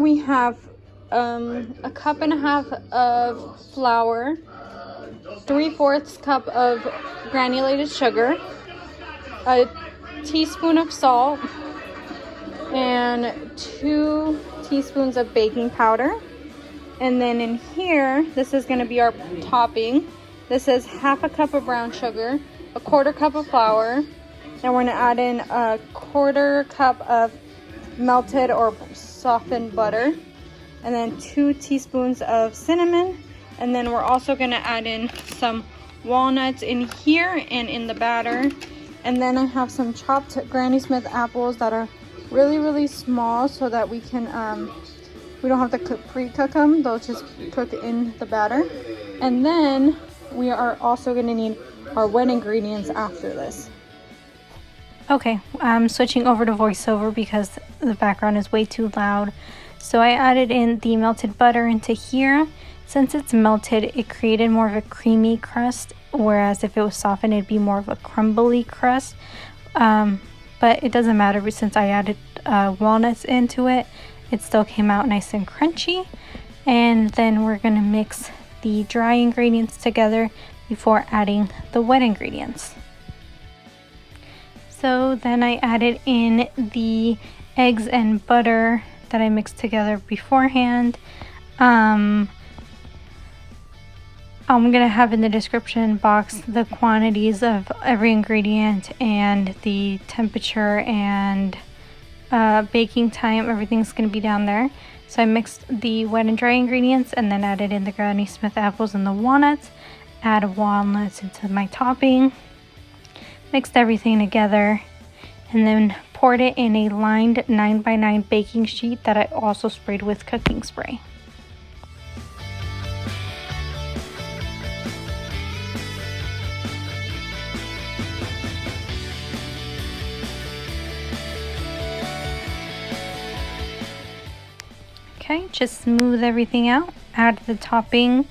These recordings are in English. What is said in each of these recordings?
We have a cup and a half of flour, 3/4 cup of granulated sugar, a teaspoon of salt, and 2 teaspoons of baking powder. And then in here, this is going to be our topping. This is 1/2 cup of brown sugar, 1/4 cup of flour, and we're going to add in 1/4 cup of melted or softened butter, and then 2 teaspoons of cinnamon. And then we're also going to add in some walnuts in here and in the batter. And then I have some chopped Granny Smith apples that are really small, so that we can we don't have to pre-cook them. They'll just cook in the batter. And then we are also going to need our wet ingredients after this. Okay, I'm switching over to voiceover because the background is way too loud. So I added in the melted butter into here. Since it's melted, it created more of a creamy crust, whereas if it was softened, it'd be more of a crumbly crust. But it doesn't matter, since I added walnuts into it, it still came out nice and crunchy. And then we're going to mix the dry ingredients together before adding the wet ingredients. So then I added in the eggs and butter that I mixed together beforehand. I'm going to have in the description box the quantities of every ingredient and the temperature and baking time. Everything's going to be down there. So I mixed the wet and dry ingredients and then added in the Granny Smith apples and the walnuts. Add walnuts into my topping. Mixed everything together and then poured it in a lined 9x9 baking sheet that I also sprayed with cooking spray. Okay, just smooth everything out. Add the topping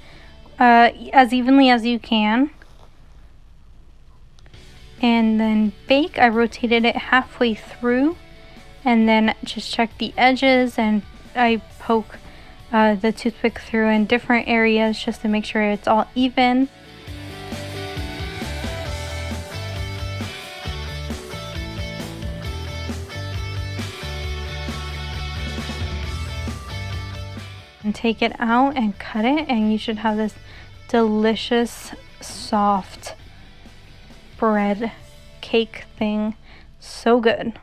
as evenly as you can. And then bake. I rotated it halfway through and then just check the edges, and I poke the toothpick through in different areas just to make sure it's all even. And take it out and cut it, and you should have this delicious soft bread cake thing. So good.